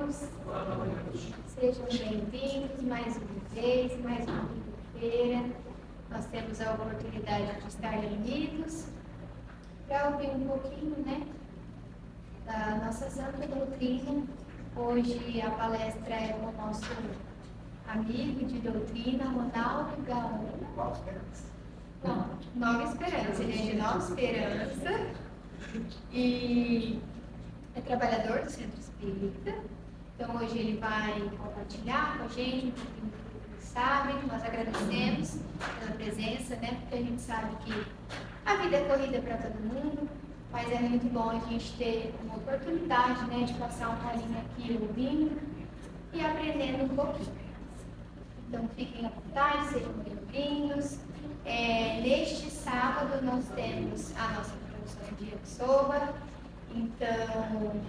irmãos. Sejam bem-vindos mais uma vez, mais uma quinta-feira. Nós temos a oportunidade de estar unidos para ouvir um pouquinho, da nossa santa doutrina. Hoje a palestra é com o nosso amigo de doutrina, Ronaldo Gaon. Nova Esperança, ele é de Nova Esperança e é trabalhador do Centro Espírita. Então hoje ele vai compartilhar com a gente um pouquinho do que ele sabe. Nós agradecemos pela presença, porque a gente sabe que a vida é corrida para todo mundo, mas é muito bom a gente ter uma oportunidade, de passar um carinho aqui ouvindo e aprendendo um pouquinho. Então fiquem à vontade, sejam bem-vindos. Neste sábado nós temos a nossa produção de yakisoba. Então,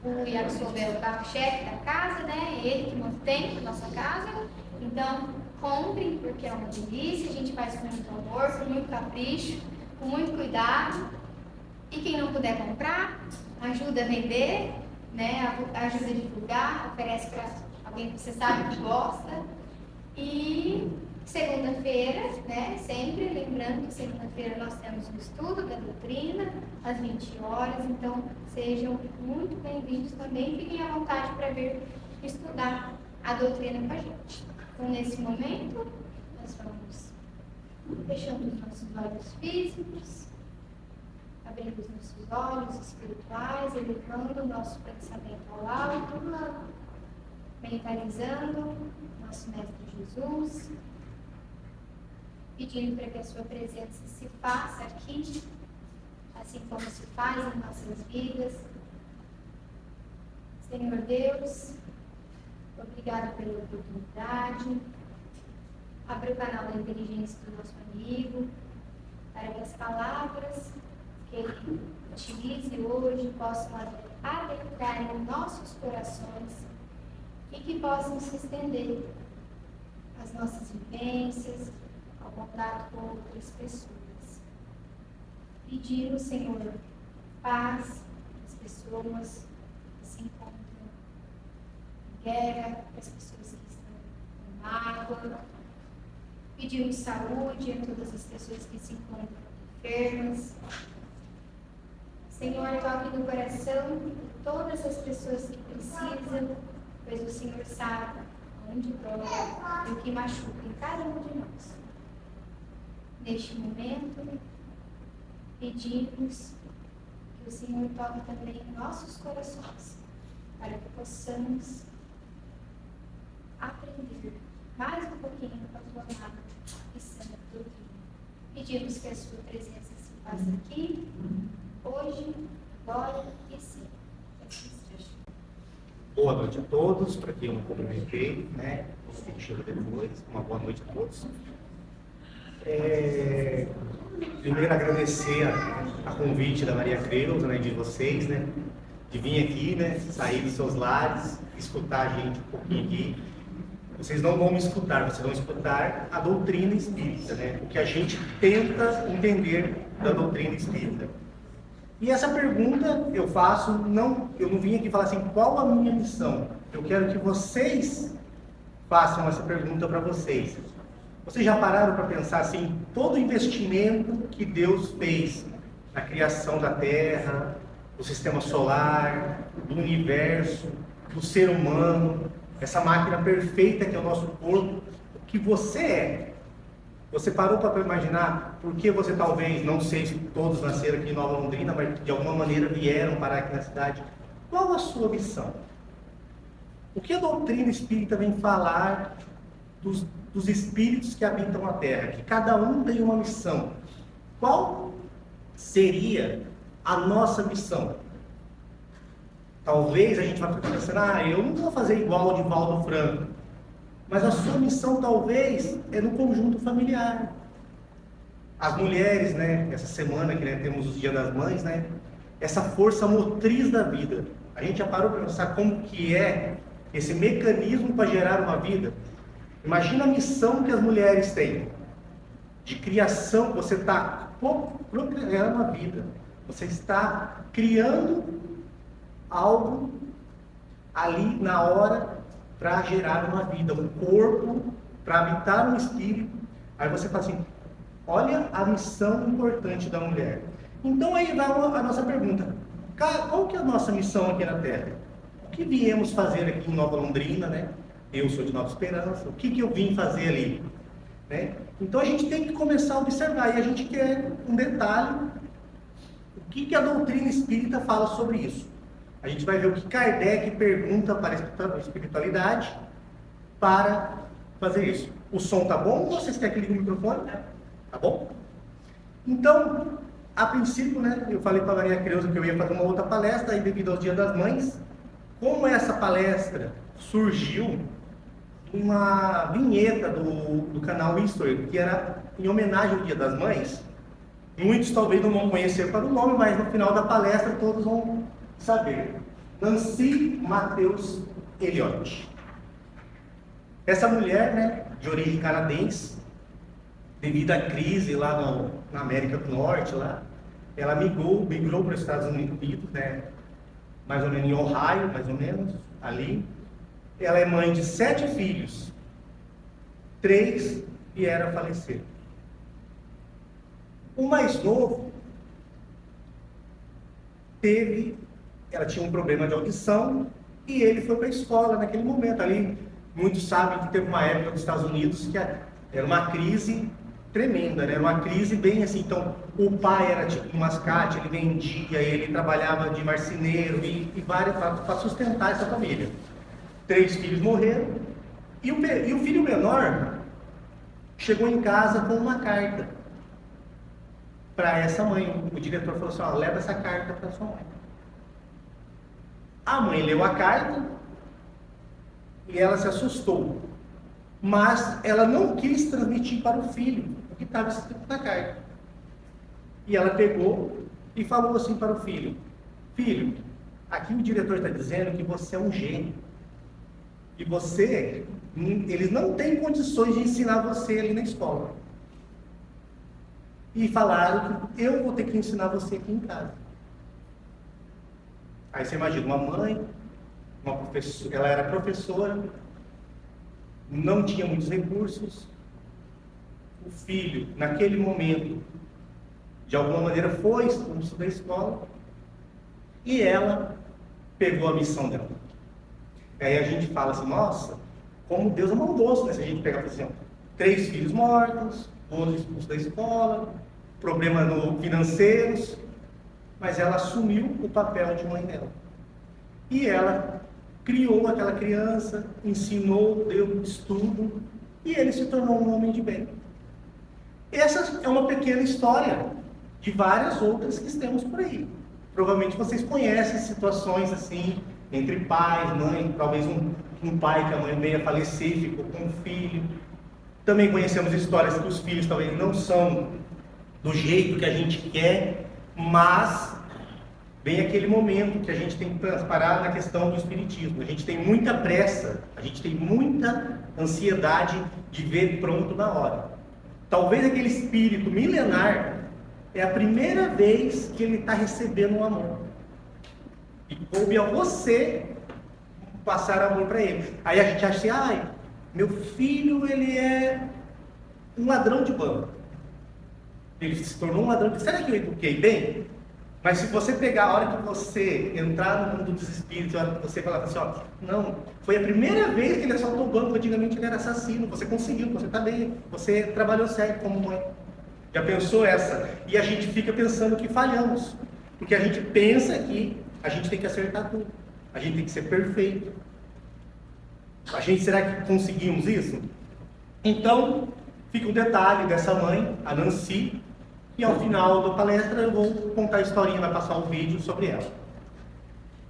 o yakisoba é o carro-chefe da casa, é ele que mantém a nossa casa. Então, comprem, porque é uma delícia, a gente faz com muito amor, com muito capricho, com muito cuidado. E quem não puder comprar, ajuda a vender, ajuda a divulgar, oferece para alguém que você sabe que gosta. E segunda-feira, sempre lembrando que segunda-feira nós temos um estudo da doutrina, às 20 horas, então sejam muito bem-vindos também, fiquem à vontade para vir estudar a doutrina com a gente. Então, nesse momento, nós vamos fechando os nossos olhos físicos, abrindo os nossos olhos espirituais, elevando o nosso pensamento ao alto, mentalizando nosso Mestre Jesus, pedindo para que a sua presença se faça aqui, assim como se faz em nossas vidas. Senhor Deus, obrigado pela oportunidade. Abre o canal da inteligência do nosso amigo, para que as palavras que ele utilize hoje possam adentrar em nossos corações e que possam se estender às nossas vivências, ao contato com outras pessoas. Pedir, Senhor, paz às pessoas que se encontram em guerra, as pessoas que estão em mágoa. Pedimos saúde a todas as pessoas que se encontram enfermas. Senhor, toque no coração de todas as pessoas que precisam, pois o Senhor sabe onde dói e o que machuca em cada um de nós. Neste momento, pedimos que o Senhor toque também em nossos corações, para que possamos aprender mais um pouquinho com a tua amada e santa doutrina. Pedimos que a sua presença se faça aqui, hoje, agora e sempre. Boa noite a todos, para quem eu não cumprimentei, quem chega depois, uma boa noite a todos. Primeiro agradecer a convite da Maria Creuza, de vocês, de vir aqui, sair dos seus lares, escutar a gente um pouquinho aqui. Vocês não vão me escutar, vocês vão escutar a doutrina espírita, o que a gente tenta entender da doutrina espírita. E essa pergunta eu faço, eu não vim aqui falar assim, qual a minha missão? Eu quero que vocês façam essa pergunta para vocês. Vocês já pararam para pensar assim, todo o investimento que Deus fez na criação da Terra, do sistema solar, do universo, do ser humano, essa máquina perfeita que é o nosso corpo, o que você é? Você parou para imaginar por que você talvez, não sei se todos nasceram aqui em Nova Londrina, mas de alguma maneira vieram parar aqui na cidade? Qual a sua missão? O que a doutrina espírita vem falar dos espíritos que habitam a Terra? Que cada um tem uma missão. Qual seria a nossa missão? Talvez a gente vá ficar pensando, eu não vou fazer igual o Divaldo Franco. Mas a sua missão, talvez, é no conjunto familiar. As mulheres, essa semana que temos os Dias das Mães, essa força motriz da vida. A gente já parou para pensar como que é esse mecanismo para gerar uma vida? Imagina a missão que as mulheres têm. De criação, você está procriando a vida. Você está criando algo ali na hora para gerar uma vida, um corpo, para habitar um espírito. Aí você fala assim, olha a missão importante da mulher. Então aí vai a nossa pergunta, qual que é a nossa missão aqui na Terra? O que viemos fazer aqui em Nova Londrina, né? Eu sou de Nova Esperança, o que eu vim fazer ali? Né? Então a gente tem que começar a observar, e a gente quer um detalhe, o que a doutrina espírita fala sobre isso. A gente vai ver o que Kardec pergunta para a espiritualidade para fazer isso. O som tá bom ou vocês querem que ligue o microfone? Tá bom? Então, a princípio, né, eu falei para a Maria Creuza que eu ia fazer uma outra palestra, aí devido ao Dia das Mães, como essa palestra surgiu uma vinheta do canal History, que era em homenagem ao Dia das Mães. Muitos talvez não vão conhecer para o nome, mas no final da palestra todos vão saber. Nancy Matheus Elliott. Essa mulher, né, de origem canadense, devido à crise lá na América do Norte, lá, ela migrou para os Estados Unidos, né, mais ou menos em Ohio, mais ou menos, ali. Ela é mãe de 7 filhos, 3 vieram a falecer. O mais novo ela tinha um problema de audição e ele foi para a escola naquele momento. Ali, muitos sabem que teve uma época nos Estados Unidos que era uma crise tremenda, né? Era uma crise bem assim. Então, o pai era tipo um mascate, ele vendia, ele trabalhava de marceneiro e várias para sustentar essa família. 3 filhos morreram e o filho menor chegou em casa com uma carta para essa mãe. O diretor falou assim, leva essa carta para sua mãe. A mãe leu a carta e ela se assustou, mas ela não quis transmitir para o filho o que estava escrito na carta. E ela pegou e falou assim para o filho, filho, aqui o diretor está dizendo que você é um gênio. E eles não têm condições de ensinar você ali na escola. E falaram que eu vou ter que ensinar você aqui em casa. Aí você imagina uma mãe, uma professora, ela era professora, não tinha muitos recursos. O filho, naquele momento, de alguma maneira foi expulso da escola. E ela pegou a missão dela. Aí a gente fala assim, nossa, como Deus é maldoso, né? Se a gente pegar, por exemplo, 3 filhos mortos, outro expulso da escola, problemas financeiros, mas ela assumiu o papel de mãe dela. E ela criou aquela criança, ensinou, deu estudo, e ele se tornou um homem de bem. Essa é uma pequena história de várias outras que temos por aí. Provavelmente vocês conhecem situações assim, entre pais, mãe, talvez um pai que a mãe veio a falecer e ficou com um filho. Também conhecemos histórias que os filhos talvez não são do jeito que a gente quer, mas vem aquele momento que a gente tem que parar na questão do espiritismo. A gente tem muita pressa, a gente tem muita ansiedade de ver pronto na hora. Talvez aquele espírito milenar é a primeira vez que ele está recebendo um amor. E coube a você passar amor para ele. Aí a gente acha assim, meu filho, ele é um ladrão de banco. Ele se tornou um ladrão de banco. Será que eu eduquei bem? Mas se você pegar a hora que você entrar no mundo dos espíritos, a hora que você falar assim, não, foi a primeira vez que ele assaltou o banco, antigamente ele era assassino, você conseguiu, você está bem, você trabalhou certo como mãe. Já pensou essa? E a gente fica pensando que falhamos, porque a gente pensa que a gente tem que acertar tudo, a gente tem que ser perfeito. Será que conseguimos isso? Então, fica o detalhe dessa mãe, a Nancy, e ao final da palestra eu vou contar a historinha, vai passar um vídeo sobre ela.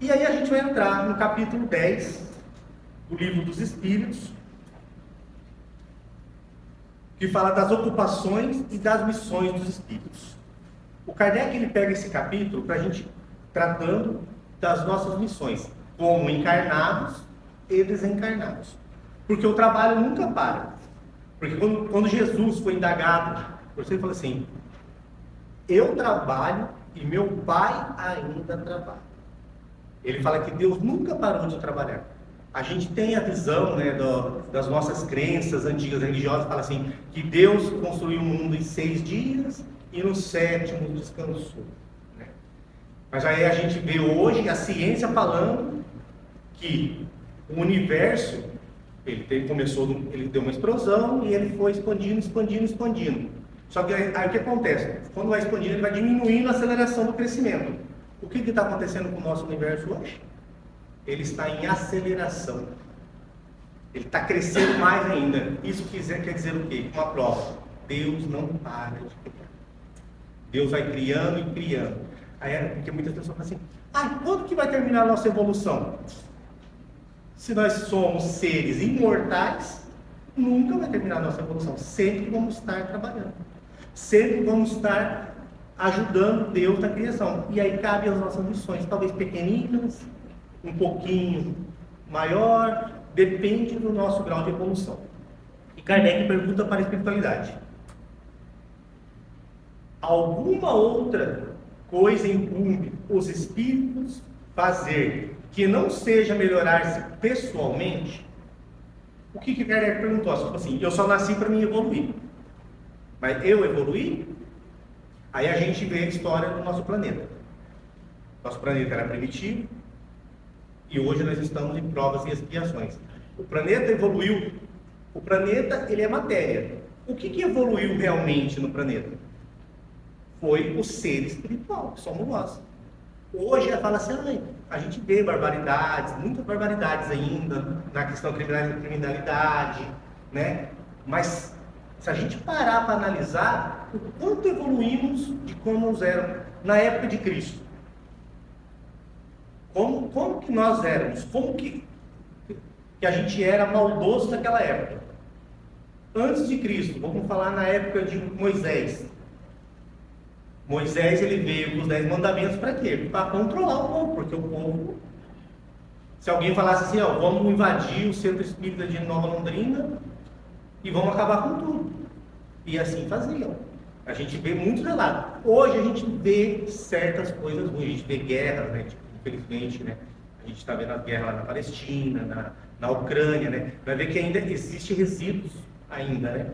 E aí a gente vai entrar no capítulo 10 do Livro dos Espíritos, que fala das ocupações e das missões dos espíritos. O Kardec ele pega esse capítulo para a gente tratando das nossas missões, como encarnados e desencarnados. Porque o trabalho nunca para. Porque quando Jesus foi indagado, você falou assim, eu trabalho e meu pai ainda trabalha. Ele fala que Deus nunca parou de trabalhar. A gente tem a visão, né, das nossas crenças antigas religiosas, fala assim, que Deus construiu o mundo em 6 dias e no 7º descansou. Né? Mas aí a gente vê hoje a ciência falando que o universo, ele deu uma explosão e ele foi expandindo, expandindo, expandindo. Só que aí o que acontece? Quando vai expandindo, ele vai diminuindo a aceleração do crescimento. O que está acontecendo com o nosso universo hoje? Ele está em aceleração. Ele está crescendo mais ainda. Isso quer dizer o quê? Uma prova. Deus não para de criar. Deus vai criando e criando. Aí, porque muitas pessoas falam assim, quando que vai terminar a nossa evolução? Se nós somos seres imortais, nunca vai terminar a nossa evolução. Sempre vamos estar trabalhando. Sempre vamos estar ajudando Deus na criação. E aí cabe as nossas missões, talvez pequeninas, um pouquinho maior, depende do nosso grau de evolução. E Kardec pergunta para a espiritualidade: alguma outra coisa incumbe os espíritos fazer que não seja melhorar-se pessoalmente? O que Kardec perguntou? Tipo assim, eu só nasci para me evoluir. Mas eu evoluí? Aí a gente vê a história do nosso planeta. Nosso planeta era primitivo e hoje nós estamos em provas e expiações. O planeta evoluiu. O planeta, ele é matéria. O que evoluiu realmente no planeta? Foi o ser espiritual, que somos nós. Hoje fala assim, a gente vê barbaridades, muitas barbaridades ainda na questão da criminalidade, né? Mas se a gente parar para analisar o quanto evoluímos de como nós éramos na época de Cristo. Como que nós éramos? Como que a gente era maldoso naquela época? Antes de Cristo, vamos falar na época de Moisés. Moisés, ele veio com os 10 mandamentos para quê? Para controlar o povo, porque o povo, se alguém falasse assim, vamos invadir o centro espírita de Nova Londrina e vamos acabar com tudo. E assim faziam. A gente vê muitos relatos. Hoje a gente vê certas coisas ruins, a gente vê guerras, né? Tipo, infelizmente, né? A gente está vendo a guerra lá na Palestina, na Ucrânia, né? Vai ver que ainda existe resíduos ainda, né?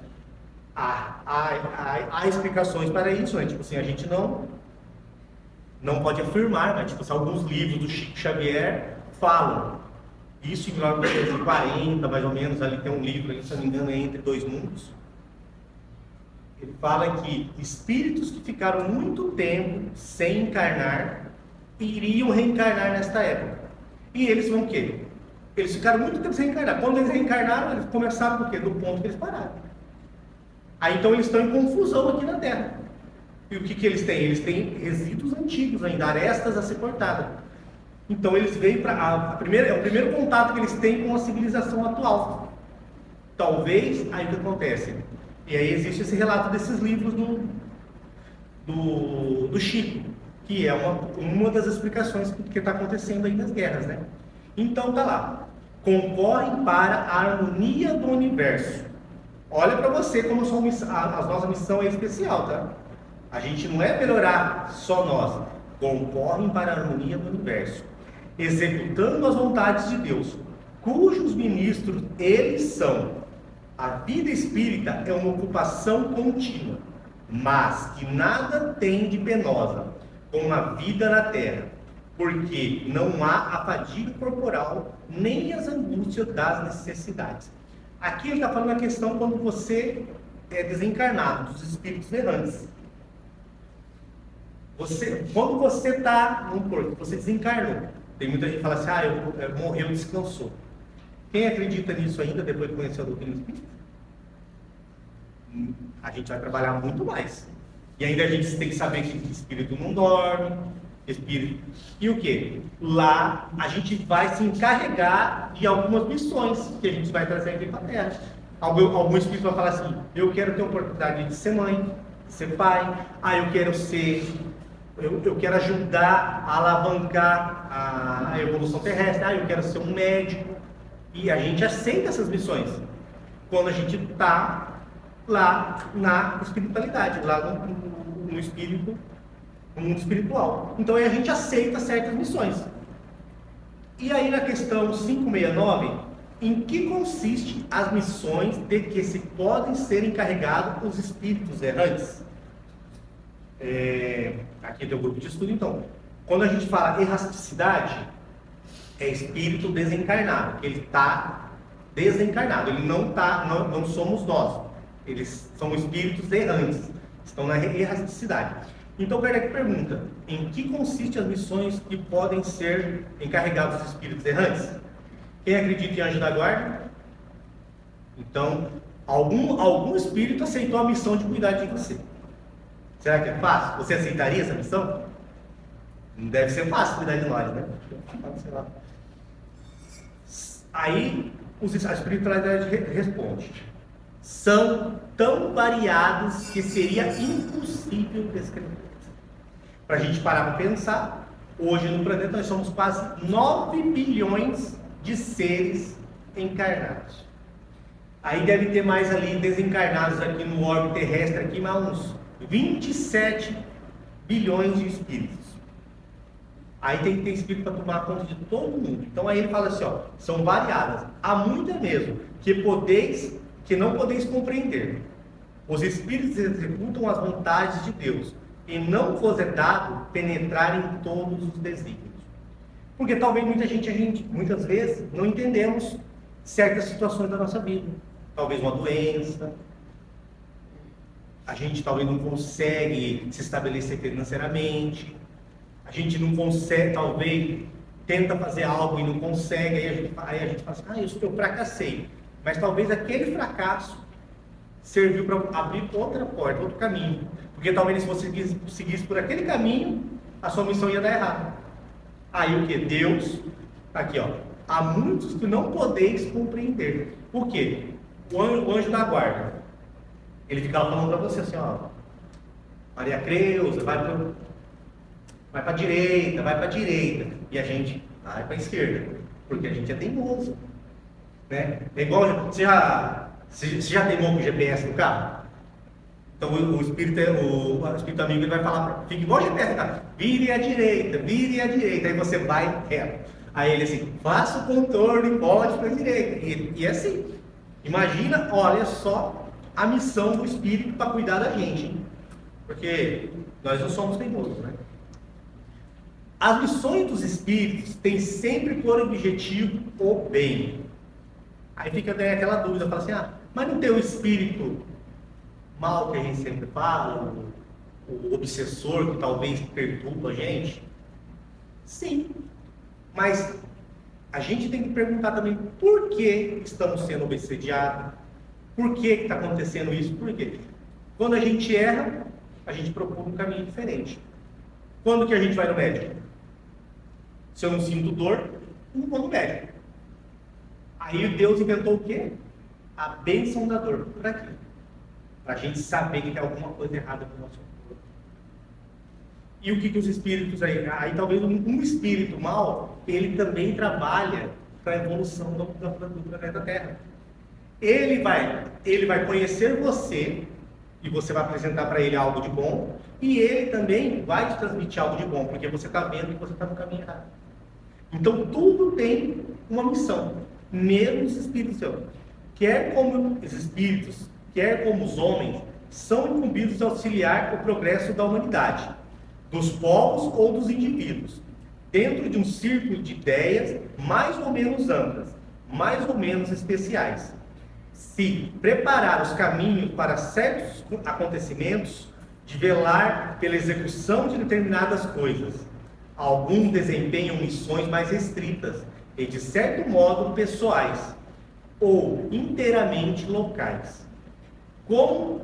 Há explicações para isso, né? Tipo assim, a gente não pode afirmar, né? Tipo assim, alguns livros do Chico Xavier falam isso em 1940, mais ou menos, ali tem um livro, ali, se não me engano, é Entre Dois Mundos. Ele fala que espíritos que ficaram muito tempo sem encarnar iriam reencarnar nesta época. E eles vão o quê? Eles ficaram muito tempo sem encarnar. Quando eles reencarnaram, eles começaram por quê? Do ponto que eles pararam. Aí então eles estão em confusão aqui na Terra. E o que eles têm? Eles têm resíduos antigos ainda, arestas a ser cortadas. Então eles veem para é o primeiro contato que eles têm com a civilização atual. Talvez, aí o que acontece? E aí existe esse relato desses livros do Chico, que é uma das explicações que está acontecendo aí nas guerras, né? Então tá lá, concorrem para a harmonia do universo. Olha para você como a nossa missão é especial, tá? A gente não é melhorar só nós, concorrem para a harmonia do universo, executando as vontades de Deus, cujos ministros eles são. A vida espírita é uma ocupação contínua, mas que nada tem de penosa com a vida na terra, porque não há a fadiga corporal, nem as angústias das necessidades. Aqui ele está falando a questão quando você é desencarnado, dos espíritos errantes. Quando você está no corpo, você desencarnou. Tem muita gente que fala assim, morreu, descansou. Quem acredita nisso ainda, depois de conhecer a doutrina espírita? A gente vai trabalhar muito mais. E ainda a gente tem que saber que espírito não dorme, espírito... E o quê? Lá a gente vai se encarregar de algumas missões que a gente vai trazer aqui para a Terra. Algum espírito vai falar assim, eu quero ter a oportunidade de ser mãe, de ser pai, eu quero ajudar a alavancar a evolução terrestre, eu quero ser um médico. E a gente aceita essas missões quando a gente está lá na espiritualidade, lá no espírito, no mundo espiritual. Então aí a gente aceita certas missões. E aí na questão 569, em que consiste as missões de que se podem ser encarregados os espíritos errantes? Aqui tem o grupo de estudo, então. Quando a gente fala errasticidade, é espírito desencarnado, ele está desencarnado, ele não somos nós, eles são espíritos errantes, estão na errasticidade. Então Kardec pergunta, em que consiste as missões que podem ser encarregados os espíritos errantes? Quem acredita em anjo da guarda? Então, algum espírito aceitou a missão de cuidar de você. Será que é fácil? Você aceitaria essa missão? Não deve ser fácil cuidar de nós, né? Sei lá. Aí, a espiritualidade responde. São tão variados que seria impossível descrever. Para a gente parar para pensar, hoje no planeta nós somos quase 9 bilhões de seres encarnados. Aí deve ter mais ali desencarnados aqui no orbe terrestre, aqui mais uns 27 bilhões de espíritos. Aí tem que ter espírito para tomar conta de todo mundo. Então aí ele fala assim, ó, são variadas. Há muitas mesmo que não podeis compreender. Os espíritos executam as vontades de Deus e não vos é dado penetrar em todos os desígnios. Porque talvez muitas vezes não entendemos certas situações da nossa vida. Talvez uma doença, a gente talvez não consegue se estabelecer financeiramente, a gente não consegue, talvez tenta fazer algo e não consegue, aí a gente fala assim, eu fracassei. Mas talvez aquele fracasso serviu para abrir outra porta, outro caminho. Porque talvez se você seguisse por aquele caminho, a sua missão ia dar errado. Aí o que? Deus, aqui ó, há muitos que não podeis compreender. Por quê? O anjo da guarda, ele ficava falando para você assim, ó, Maria Creuza, vai para a direita, vai para a direita. E a gente vai para a esquerda, porque a gente é teimoso. Né? É igual, você já teimou com o GPS no carro? Então o espírito amigo ele vai falar, fica igual o GPS, tá? Vire à direita, aí você vai reto. Aí ele assim, faça o contorno e volte para a direita. E é assim. Imagina, olha só a missão do espírito para cuidar da gente, hein? Porque nós não somos teimosos, né? As missões dos espíritos têm sempre por objetivo o bem. Aí fica daí aquela dúvida, fala assim, mas não tem o espírito mal que a gente sempre fala, o obsessor que talvez perturba a gente? Sim, mas a gente tem que perguntar também por que estamos sendo obsediados, por que está acontecendo isso, por quê? Quando a gente erra, a gente procura um caminho diferente. Quando que a gente vai no médico? Se eu não sinto dor, não vou no médico. Aí Deus inventou o quê? A bênção da dor. Para quê? Para a gente saber que tem alguma coisa errada no nosso corpo. E o que os espíritos aí? Aí talvez um espírito mau, ele também trabalha para a evolução do planeta Terra. Ele vai conhecer você, e você vai apresentar para ele algo de bom, e ele também vai te transmitir algo de bom, porque você está vendo que você está no caminho errado. Então tudo tem uma missão, mesmo os espíritos. Quer como os espíritos, quer como os homens, são incumbidos de auxiliar o progresso da humanidade, dos povos ou dos indivíduos, dentro de um círculo de ideias mais ou menos amplas, mais ou menos especiais. Se preparar os caminhos para certos acontecimentos, de velar pela execução de determinadas coisas. Alguns desempenham missões mais restritas e, de certo modo, pessoais, ou inteiramente locais. Como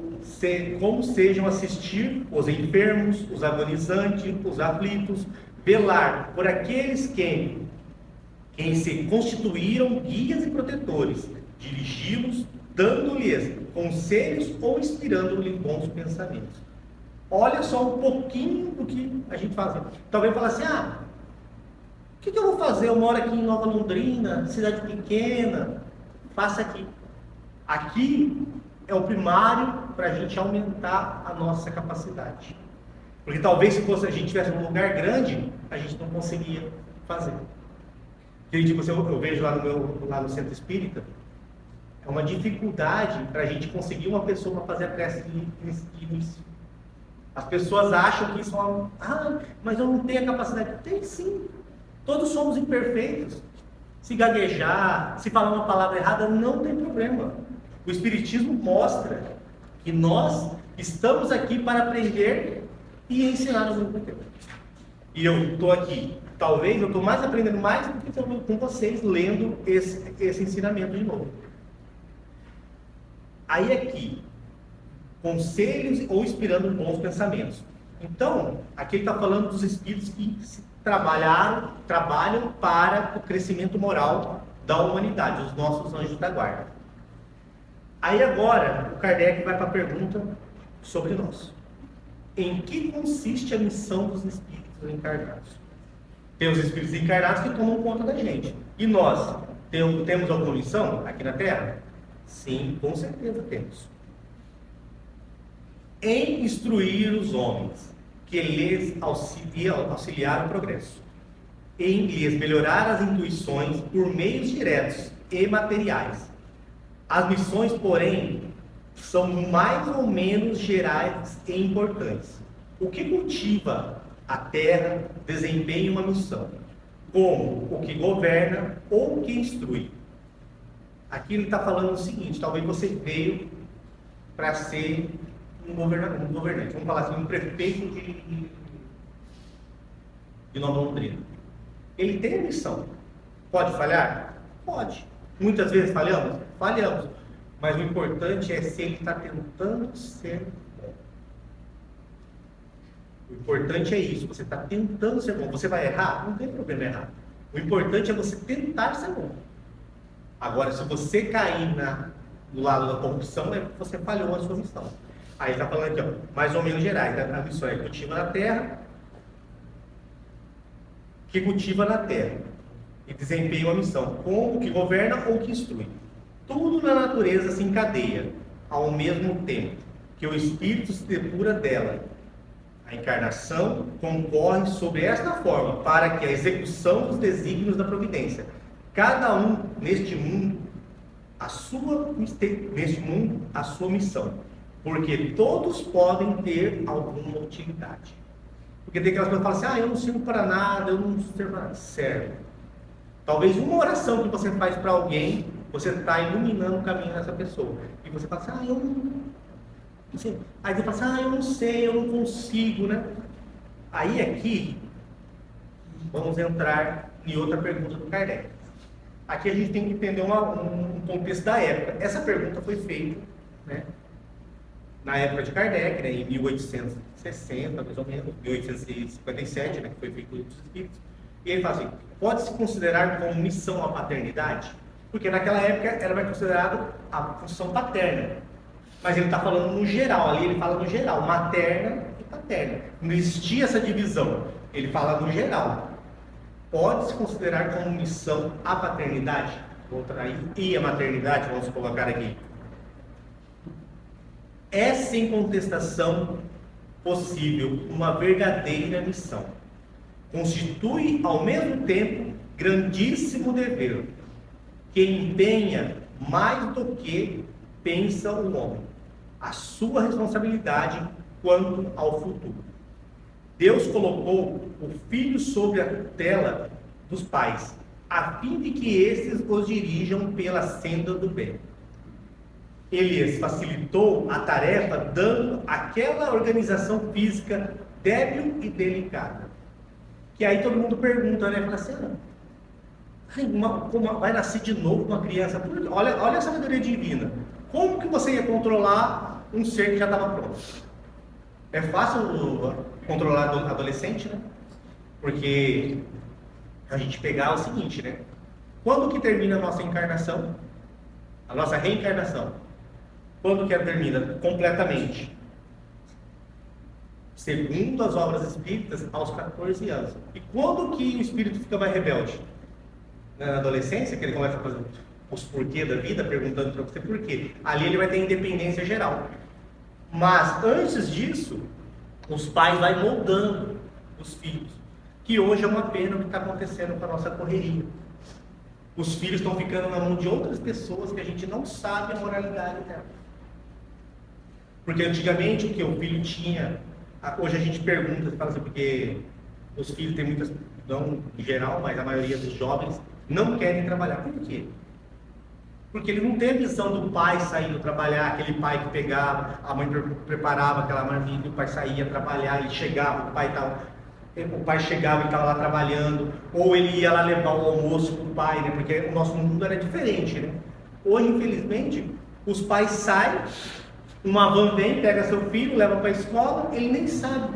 sejam assistir os enfermos, os agonizantes, os aflitos, velar por aqueles quem se constituíram guias e protetores, dirigi-los, dando-lhes conselhos ou inspirando-lhes bons pensamentos. Olha só um pouquinho do que a gente faz. Talvez fale assim, o que eu vou fazer? Eu moro aqui em Nova Londrina, cidade pequena, faça aqui. Aqui é o primário para a gente aumentar a nossa capacidade. Porque talvez se a gente estivesse num lugar grande, a gente não conseguia fazer. Que tipo, eu vejo lá no centro espírita, é uma dificuldade para a gente conseguir uma pessoa para fazer a prece de início. As pessoas acham que só, mas eu não tenho a capacidade. Tem sim. Todos somos imperfeitos. Se gaguejar, se falar uma palavra errada, não tem problema. O Espiritismo mostra que nós estamos aqui para aprender e ensinar ao mesmo tempo. E eu estou aqui, talvez eu estou mais aprendendo mais do que estou com vocês, lendo esse ensinamento de novo. Aí aqui, conselhos ou inspirando bons pensamentos. Então, aqui ele está falando dos espíritos que trabalham para o crescimento moral da humanidade, os nossos anjos da guarda. Aí agora, o Kardec vai para a pergunta sobre nós. Em que consiste a missão dos espíritos encarnados? Tem os espíritos encarnados que tomam conta da gente. E nós, temos alguma missão aqui na Terra? Sim, com certeza temos. Em instruir os homens, que lhes auxiliar o progresso. Em lhes melhorar as intuições por meios diretos e materiais. As missões, porém, são mais ou menos gerais e importantes. O que cultiva a terra desempenha uma missão, como o que governa ou o que instrui. Aqui ele está falando o seguinte: talvez você veio para ser um governante, vamos falar assim, um prefeito de Nova Londrina. Ele tem a missão. Pode falhar? Pode. Muitas vezes falhamos? Falhamos. Mas o importante é se ele está tentando ser bom. O importante é isso, você está tentando ser bom. Você vai errar? Não tem problema errar. O importante é você tentar ser bom. Agora, se você cair do lado da corrupção, você falhou a sua missão. Aí está falando aqui, mais ou menos gerais. A missão é cultiva na terra, que cultiva na terra e desempenha uma missão, como que governa ou que instrui. Tudo na natureza se encadeia ao mesmo tempo que o espírito se depura dela. A encarnação concorre sobre esta forma para que a execução dos desígnios da providência, cada um neste mundo a sua missão, porque todos podem ter alguma utilidade. Porque tem aquelas pessoas que falam assim: eu não sirvo para nada, eu não sirvo para nada. Serve. Talvez uma oração que você faz para alguém, você está iluminando o caminho dessa pessoa. E você fala assim: eu não sei. Aí você fala assim: eu não sei, eu não consigo, né? Aí aqui, vamos entrar em outra pergunta do Kardec. Aqui a gente tem que entender um contexto da época. Essa pergunta foi feita, né, na época de Kardec, né, em 1860, mais ou menos, 1857, né, que foi feito os espíritos. E ele fala assim: pode-se considerar como missão a paternidade? Porque naquela época era mais considerado a função paterna. Mas ele está falando no geral, ali ele fala no geral, materna e paterna. Não existia essa divisão, ele fala no geral. Pode-se considerar como missão a paternidade? E a maternidade, vamos colocar aqui. É sem contestação possível uma verdadeira missão. Constitui ao mesmo tempo grandíssimo dever, que empenha mais do que pensa o homem, a sua responsabilidade quanto ao futuro. Deus colocou o filho sobre a tutela dos pais, a fim de que estes os dirijam pela senda do bem. Ele lhes facilitou a tarefa dando aquela organização física débil e delicada. Que aí todo mundo pergunta, né? Fala assim: vai nascer de novo uma criança? Olha a sabedoria divina. Como que você ia controlar um ser que já estava pronto? É fácil controlar adolescente, né? Porque a gente pegar o seguinte, né? Quando que termina a nossa encarnação? A nossa reencarnação? Quando que ela termina completamente? Segundo as obras espíritas, aos 14 anos. E quando que o espírito fica mais rebelde? Na adolescência, que ele começa a fazer os porquê da vida, perguntando para você por quê. Ali ele vai ter independência geral. Mas antes disso, os pais vão moldando os filhos. que hoje é uma pena o que está acontecendo com a nossa correria. Os filhos estão ficando na mão de outras pessoas que a gente não sabe a moralidade dela. Porque antigamente o que o filho tinha, hoje a gente pergunta, fala assim, porque os filhos têm muitas, não em geral, mas a maioria dos jovens não querem trabalhar. Por quê? Porque ele não tem a visão do pai saindo trabalhar, aquele pai que pegava, a mãe preparava aquela marmita, o pai saía trabalhar, ele chegava, o pai chegava e estava lá trabalhando, ou ele ia lá levar o almoço para o pai, né? Porque o nosso mundo era diferente, né? Hoje, infelizmente, os pais saem, uma van vem, pega seu filho, leva para a escola, ele nem sabe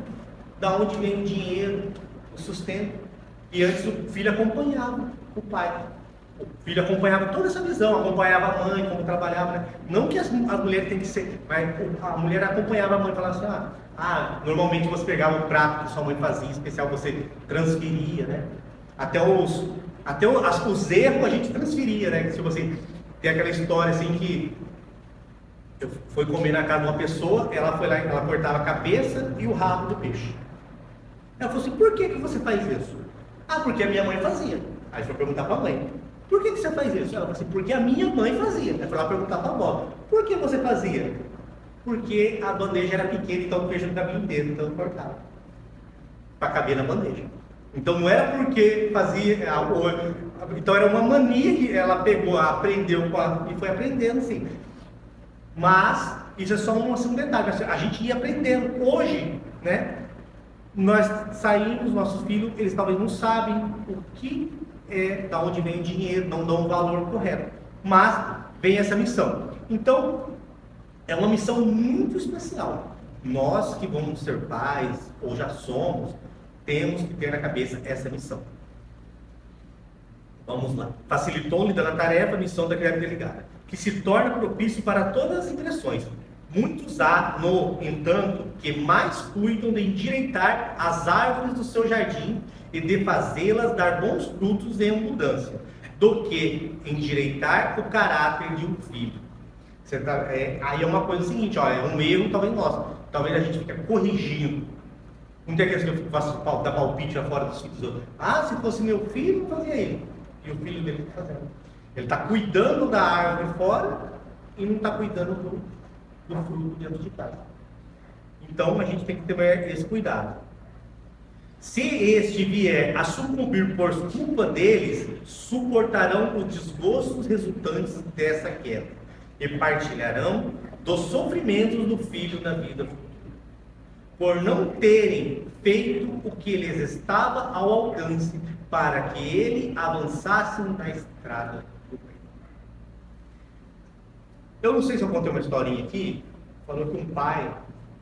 de onde vem o dinheiro, o sustento. E antes o filho acompanhava o pai. O filho acompanhava toda essa visão, acompanhava a mãe, como trabalhava, né? Não que as mulheres têm que ser, mas a mulher acompanhava a mãe e falava assim, normalmente você pegava o prato que sua mãe fazia, em especial você transferia, né? Até os erros a gente transferia, né? Se você tem aquela história assim que eu fui comer na casa de uma pessoa, ela foi lá, ela cortava a cabeça e o rabo do peixe. Ela falou assim, por que você faz isso? Porque a minha mãe fazia. Aí foi perguntar para a mãe, por que você faz isso? Ela falou assim, porque a minha mãe fazia. Aí foi lá perguntar para a avó, por que você fazia? Porque a bandeja era pequena, então o peixe não cabia inteiro, então eu cortava. Para caber na bandeja. Então não era porque fazia, então era uma mania que ela pegou, aprendeu e foi aprendendo assim. Mas isso é só um detalhe, a gente ia aprendendo. Hoje, né, nós saímos, nossos filhos, eles talvez não sabem o que é, da onde vem o dinheiro, não dão o valor correto. Mas vem essa missão. Então, é uma missão muito especial. Nós que vamos ser pais, ou já somos, temos que ter na cabeça essa missão. Vamos lá. Facilitou-lhe dando a tarefa, a missão da criada delegada, que se torna propício para todas as direções. Muitos há, no entanto, que mais cuidam de endireitar as árvores do seu jardim e de fazê-las dar bons frutos em abundância, do que endireitar o caráter de um filho. Aí é uma coisa seguinte, é um erro talvez nosso. Talvez a gente fique corrigindo. Não tem aqueles que eu faço dar palpite lá fora dos filhos dos outros. Se fosse meu filho, eu fazia ele. E o filho dele está fazendo. Ele está cuidando da árvore fora e não está cuidando do fruto dentro de casa. Então a gente tem que ter esse cuidado. Se este vier a sucumbir por culpa deles, suportarão os desgostos resultantes dessa queda e partilharão dos sofrimentos do filho na vida futura, por não terem feito o que lhes estava ao alcance para que ele avançasse na estrada do bem. Eu não sei se eu contei uma historinha aqui, falou que um pai,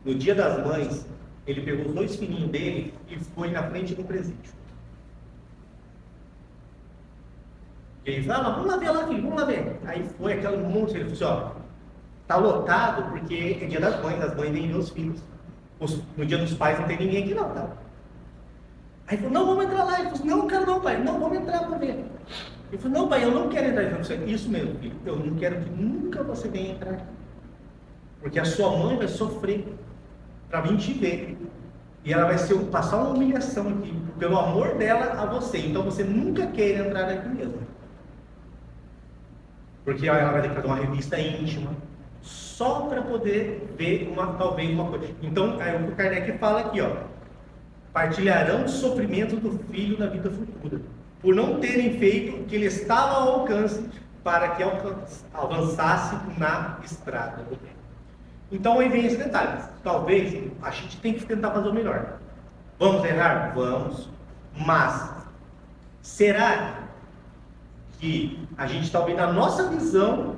no Dia das Mães, ele pegou os 2 filhinhos dele e foi na frente do presídio. E ele falou, vamos lá ver lá, filho, vamos lá ver. Aí foi aquele monte, ele falou assim, tá lotado porque é Dia das Mães vêm ver os filhos. No Dia dos Pais não tem ninguém aqui não, tá? Aí ele falou, não, vamos entrar lá. Ele falou assim, não quero não, pai, não, vamos entrar para ver. Ele falou, não, pai, eu não quero entrar. Ele falou, isso mesmo, filho, eu não quero que nunca você venha entrar aqui. Porque a sua mãe vai sofrer para vir te ver. E ela vai passar uma humilhação aqui, pelo amor dela a você. Então você nunca queira entrar aqui mesmo. Porque ela vai ter que fazer uma revista íntima, só para poder ver talvez uma coisa. Então, aí o que o Kardec fala aqui, partilharão os sofrimentos do filho na vida futura, por não terem feito o que lhe estava ao alcance para que avançasse na estrada do bem. Então aí vem esse detalhe. Talvez a gente tem que tentar fazer o melhor. Vamos errar? Vamos. Mas será que a gente talvez na nossa visão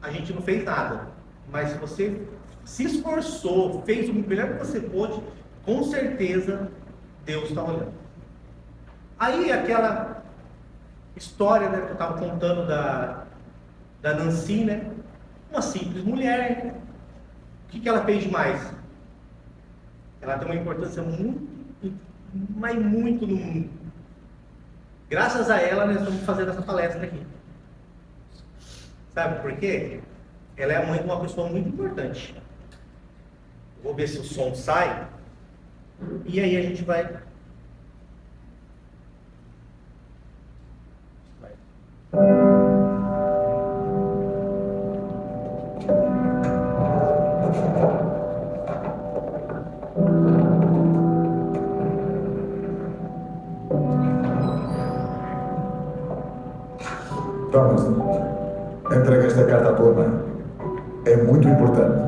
a gente não fez nada? Mas se você se esforçou, fez o melhor que você pôde, com certeza Deus está olhando. Aí aquela história, né, que eu estava contando da Nancy, né? Uma simples mulher. O que ela fez demais? Ela tem uma importância muito, mas muito no mundo. Graças a ela, nós estamos fazendo essa palestra aqui. Sabe por quê? Ela é a mãe de uma pessoa muito importante. Vou ver se o som sai. E aí a gente vai Thomas, entrega esta carta à tua mãe. É muito importante.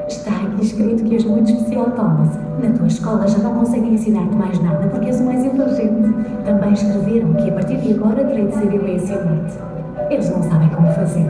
Está aqui escrito que és muito especial, Thomas. Na tua escola já não conseguem ensinar-te mais nada porque és o mais inteligente. Também escreveram que a partir de agora terei de ser eu a ensinar-te. Eles não sabem como fazer.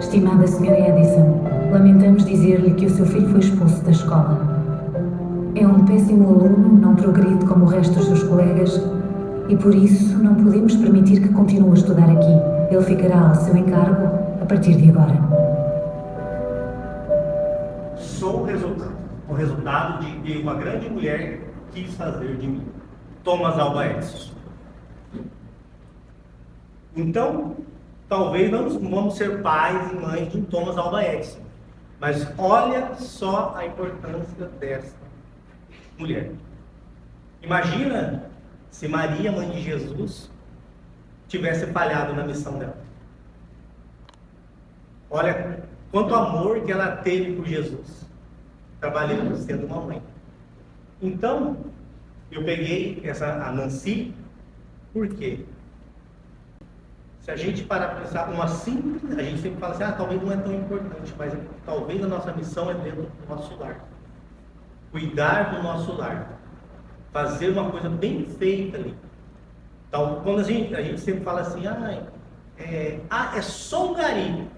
Estimada Sra. Edison, lamentamos dizer-lhe que o seu filho foi expulso da escola. É um péssimo aluno, não progride como o resto dos seus colegas e por isso não podemos permitir que continue a estudar aqui. Ele ficará ao seu encargo a partir de agora. Sou o resultado de que uma grande mulher quis fazer de mim. Thomas Alva Edison. Então, talvez não vamos ser pais e mães de um Thomas Alva Edison, mas olha só a importância dessa mulher. Imagina se Maria, mãe de Jesus, tivesse falhado na missão dela. Olha quanto amor que ela teve por Jesus, trabalhando sendo uma mãe. Então, eu peguei a Nancy, por quê? Se a gente parar para pensar, a gente sempre fala assim, talvez não é tão importante, mas talvez a nossa missão é dentro do nosso lar. Cuidar do nosso lar. Fazer uma coisa bem feita ali. Então, quando a gente sempre fala assim, é só um gari.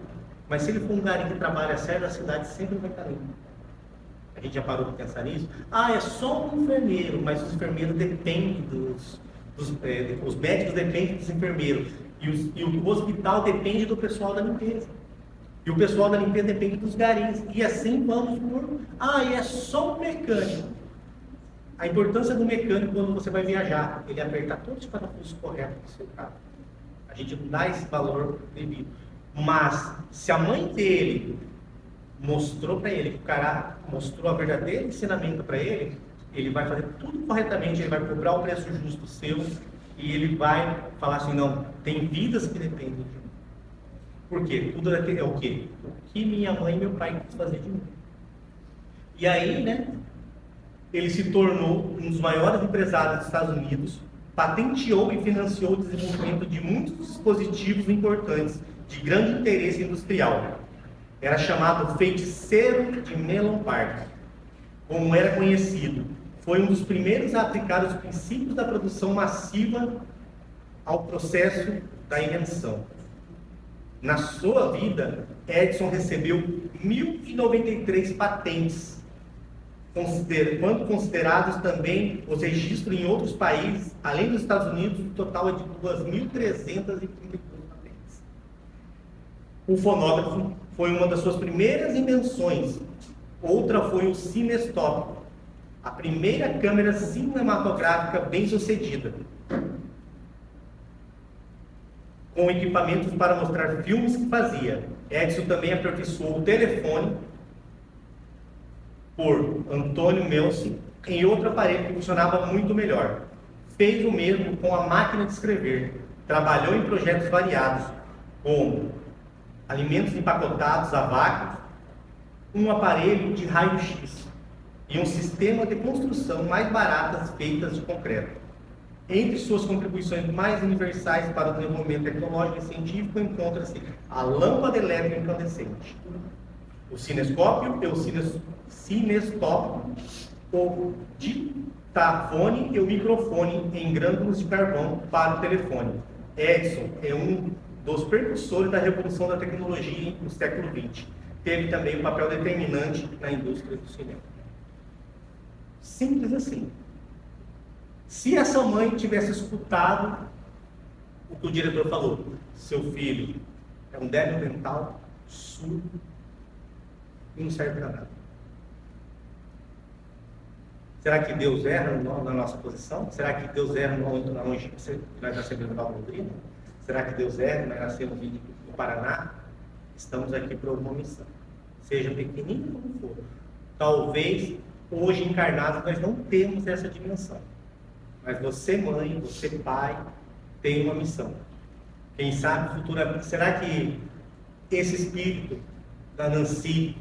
Mas se ele for um gari que trabalha sério, a cidade sempre vai estar limpa. A gente já parou para pensar nisso? É só um enfermeiro, mas os enfermeiros dependem os médicos dependem dos enfermeiros. E o hospital depende do pessoal da limpeza. E o pessoal da limpeza depende dos garis. E assim vamos por... é só um mecânico. A importância do mecânico quando você vai viajar, ele apertar todos os parafusos corretos do seu carro. A gente não dá esse valor devido. Mas, se a mãe dele mostrou para ele, que o cara mostrou a verdadeiro ensinamento para ele, ele vai fazer tudo corretamente, ele vai cobrar o preço justo seu, e ele vai falar assim, não, tem vidas que dependem de mim. Por quê? Tudo é o quê? O que minha mãe e meu pai quis fazer de mim. E aí, ele se tornou um dos maiores empresários dos Estados Unidos, patenteou e financiou o desenvolvimento de muitos dispositivos importantes, de grande interesse industrial. Era chamado feiticeiro de Menlo Park, como era conhecido. Foi um dos primeiros a aplicar os princípios da produção massiva ao processo da invenção. Na sua vida, Edison recebeu 1.093 patentes, quando considerados também os registros em outros países, além dos Estados Unidos, o total é de 2.332 patentes. O fonógrafo foi uma das suas primeiras invenções. Outra foi o cinestópio, a primeira câmera cinematográfica bem-sucedida. com equipamentos para mostrar filmes que fazia. Edison também aperfeiçoou o telefone por Antônio Melzi em outro aparelho que funcionava muito melhor. Fez o mesmo com a máquina de escrever. Trabalhou em projetos variados, como alimentos empacotados a vácuo, um aparelho de raio-x e um sistema de construção mais baratas feitas de concreto. Entre suas contribuições mais universais para o desenvolvimento tecnológico e científico encontra-se a lâmpada elétrica incandescente, o cinescópio e o cinestópio, o ditafone e o microfone em grânulos de carvão para o telefone. Edison é um dos precursores da revolução da tecnologia no século XX. Teve também um papel determinante na indústria do cinema. Simples assim. Se essa mãe tivesse escutado o que o diretor falou, seu filho é um débil mental, surdo, e não serve para nada. Será que Deus erra na nossa posição? Será que Deus erra onde nós nascemos em Nova Londrina? Será que Deus erra nós nascemos no Paraná? Estamos aqui por alguma missão. Seja pequenino como for. Talvez hoje encarnados nós não temos essa dimensão. Mas você, mãe, você, pai, tem uma missão. Quem sabe futuramente, será que esse espírito da Nancy,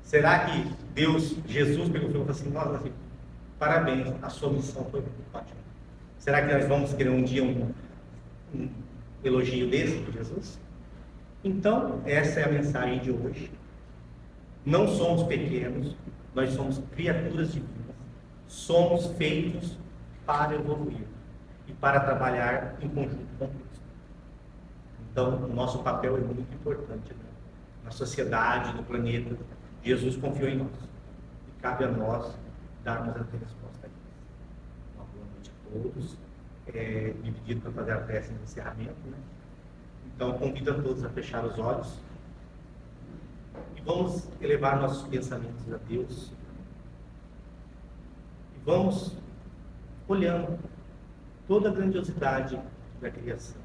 será que Deus, Jesus pegou e falou assim, nossa, assim, parabéns, a sua missão foi ótima. Será que nós vamos querer um dia um elogio desse de Jesus? Então, essa é a mensagem de hoje. Não somos pequenos, nós somos criaturas divinas. Somos feitos para evoluir e para trabalhar em conjunto com Cristo. Então, o nosso papel é muito importante, né? Na sociedade, no planeta. Jesus confiou em nós. E cabe a nós darmos a resposta a isso. Uma boa noite a todos. Me pediram para fazer a prece de encerramento, né? Então, convido a todos a fechar os olhos e vamos elevar nossos pensamentos a Deus. E vamos olhando toda a grandiosidade da criação.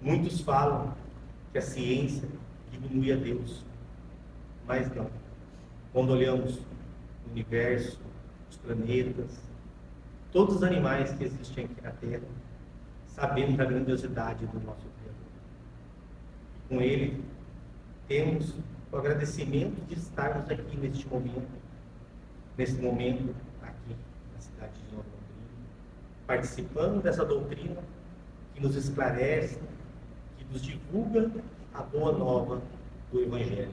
Muitos falam que a ciência diminui a Deus, mas não. Quando olhamos o universo, os planetas, todos os animais que existem aqui na Terra, sabemos da grandiosidade do nosso Criador. E com Ele, temos o agradecimento de estarmos aqui neste momento aqui na cidade de Nova Londrina, participando dessa doutrina que nos esclarece, que nos divulga a boa nova do Evangelho.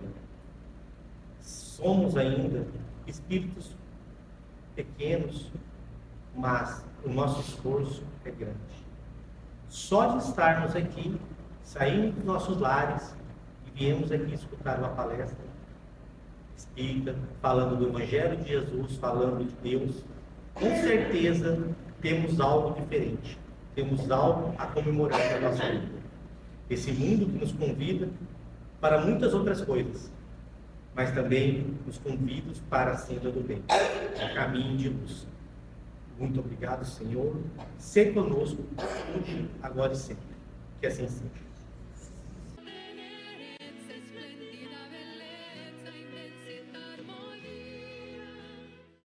Somos ainda espíritos pequenos, mas o nosso esforço é grande. Só de estarmos aqui, saímos dos nossos lares e viemos aqui escutar uma palestra espírita, falando do Evangelho de Jesus, falando de Deus, com certeza temos algo diferente, temos algo a comemorar na nossa vida. Esse mundo que nos convida para muitas outras coisas, mas também nos convida para a senda do bem, o caminho de luz. Muito obrigado, Senhor. Se conosco, hoje, agora e sempre. Que assim seja.